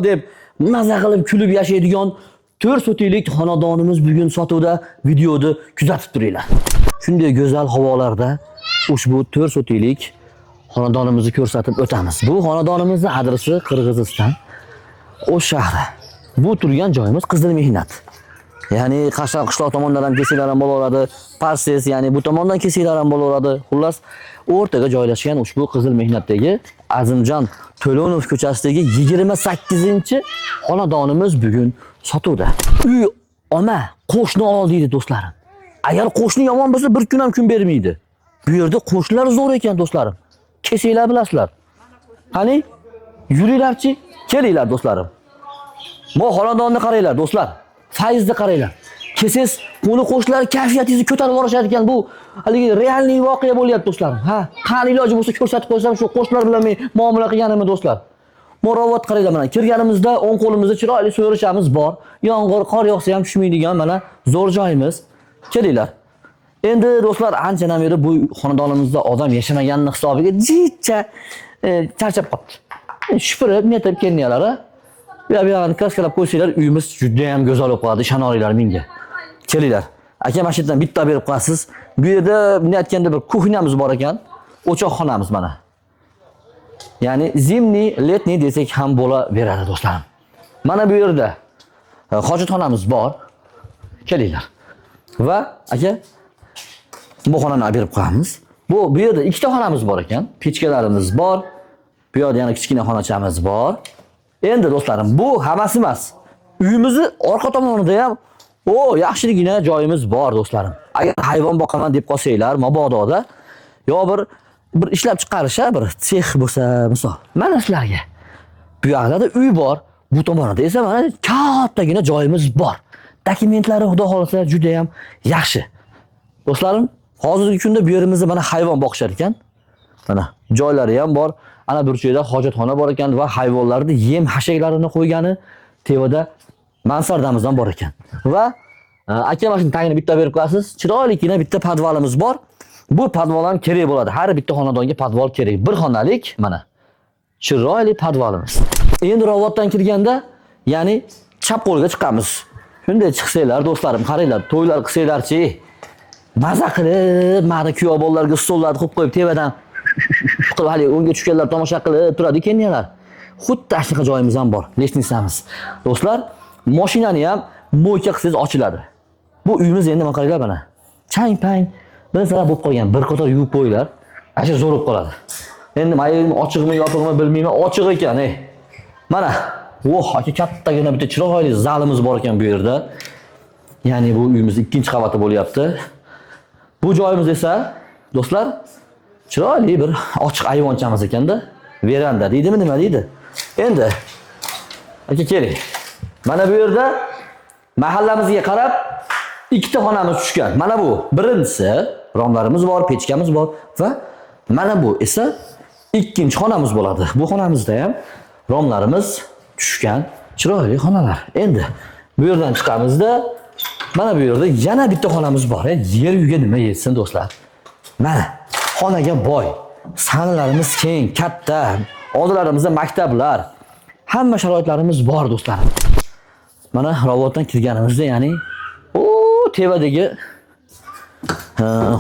deb maza qilib kulib yashaydigan 4 sotilik xonadonimiz bugun sotuvda, videoda kuzatib turinglar. Shunday go'zal havolarda ushbu 4 sotilik xonadonimizni ko'rsatib o'tamiz. Bu xonadonimizning adresi Qirg'iziston, O'sh shahri. Bu turgan joyimiz Qizil Mehnat. Ya'ni Qashqar qishloq tomondan ham kesinglar ham bo'laveradi, Parses, ya'ni bu tomondan kesinglar ham bo'laveradi. Xullas, o'rtaga joylashgan ushbu Qizil Mehnatdagi Azimjon To'lonov ko'chasidagi 28-xonadonimiz bugun sotuvda. Uy oma, qo'shni ol deydi do'stlarim. Agar qo'shni yomon bo'lsa, bir kun ham kun bermaydi. Bu yerda qo'shnilar zo'r ekan do'stlarim. Kesinglar bilasizlar. Qani, yuringlarchi, kelinglar do'stlarim. Bu xonadonni qaranglar do'stlar. Faizni qaranglar. Kesiz qo'ni qo'shnilar kayfiyatingizni ko'tarib borishar ekan. Bu haligi realniy voqea bo'lyapti do'stlarim. Ha, qani iloji bo'lsa ko'rsatib qo'ysam, shu qo'shnilar bilan men muomala qilganimni do'stlar. Murovat qaranglar mana. Kirganimizda o'ng qo'limizda chiroyli so'rishamiz bor. Yomg'ir, qor yog'sa ham tushmaydigan mana zo'r joyimiz. Kelinglar. Endi do'stlar, anchadan beri bu xonadonimizda odam yashamaganini hisobiga jicha charchab qoldi. Shupirib, netib kelganlar. Bu yerni kaskalab qo'ysanglar, uyimiz juda ham go'zal bo'lib qoladi, ishoninglar menga. Kelinglar. Aka, mana shu yerdan bitta berib qo'yasiz. Bu yerda men aytganda bir kuxnyamiz bor ekan. O'choqxonamiz mana. Ya'ni zimniy, letniy desak ham bo'laveradi do'stlarim. Mana bu yerda hojatxonamiz bor. Kelinglar. Va aka, bu xonani berib qo'yamiz. Bu yerda ikkita xonamiz bor ekan. Pechkalarimiz bor. Bu yerda yana kichkina xonachamiz bor. Endi do'stlarim, bu hammasi emas. Uyimizni orqa tomonida ham yaxshiligina joyimiz bor do'stlarim. Agar hayvon boqaman deb qolsanglar, mabododa yo bir ishlab chiqarishga bir sex bo'lsa, misol. Mana sizlarga. Bu yerda uy bor, bu tomonida esa mana kattagina joyimiz bor. Dokumentlari xudo xolasa juda ham yaxshi. Do'stlarim, hozirgi kunda bu yerimizda mana hayvon boqishar ekan. Mana joylari ham bor. Ana burchakda hojatxona bor ekan va hayvonlarning yem hashaklarini qo'ygani tevada mansardamiz ham bor ekan. Va aka, mana shuni tagini bitta berib qo'yasiz. Chiroylikgina bitta podvalimiz bor. Bu podval ham kerak bo'ladi. Har bitta xonadonga podval kerak. Bir xonalik mana chiroyli podvalimiz. Endi robotdan kirganda, ya'ni chap qo'lga chiqamiz. Shunday chiqsanglar do'stlarim, qaranglar, to'ylar qilsanglarchi. Maza qilib, mana kuyov bolalarga stollarni qo'yib qo'yib tevadan qilib hali o'nga tushganlar tomosha qilib turadi ekanlar. Xuddi shunaqa joyimiz ham bor, lestnitsamiz. Do'stlar, mashinani ham mo'yka qilsangiz ochiladi. Bu uyimiz endi mana qaranglar mana. Chang-pang bir sara bo'lib qolgan, bir qator yuvib qo'yinglar. Asha zo'r bo'lib qoladi. Endi mayli ochiqmi, yopiqmi bilmayman, ochiq ekan, Mana, aka, kattagina bitta chiroyli zalimiz bor ekan bu yerda. Ya'ni bu uyimiz 2-qavati bo'lyapti. Bu joyimiz esa do'stlar chiroyli bir ochiq ayvonchamiz ekanda, veranda deydimi, nima deydi? Endi aka, keling. Mana bu yerda mahallamizga qarab ikkita xonamiz tushgan. Mana bu birinchisi, romlarimiz bor, pechkamiz bor va mana bu esa ikkinchi xonamiz bo'ladi. Bu xonamizda ham romlarimiz tushgan chiroyli xonalar. Endi bu yerdan chiqamizda mana bu yerda yana bitta xonamiz bor. Yer uyga nima yetsin do'stlar? Mana xonaga boy. Sanalarimiz keng, katta. Oldilarimizda maktablar. Hamma sharoitlarimiz bor do'stlarim. Mana robotdan kirganimizda, ya'ni tevadagi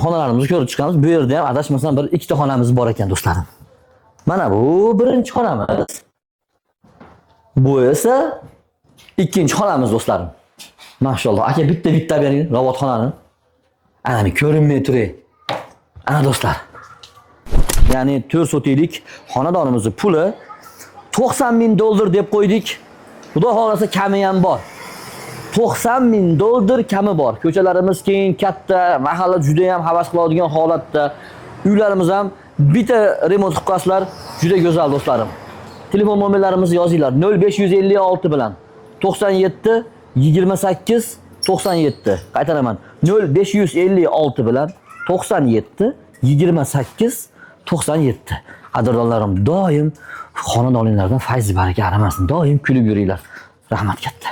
xonalarimizni ko'rib chiqamiz. Bu yerda ham adashmasam bir ikkita xonamiz bor ekan do'stlarim. Mana bu birinchi xonamiz. Bu esa ikkinchi xonamiz do'stlarim. Mashalloh. Aka, bitta bering robotxonani. Ana men ko'rinmay turay. Ana do'stlar. Ya'ni 4 sotilik xonadonimizning puli $90,000 deb qo'ydik. Xudo xolasa kami ham bor. $90,000 kami bor. Ko'chalarimiz keng, katta, mahalla juda ham havas qiladigan holatda. Uylarimiz ham bitta remont qilib qo'yasizlar, juda go'zal do'stlarim. Telefon nomerlarimizni yozinglar. 0556 bilan 97 28 97. Qaytaraman. 0556 bilan 97 28 97. Qadrdonlarim, doim xonadoningizdan fayz baraka arimasin. Doim kulib yuringlar. Rahmat katta.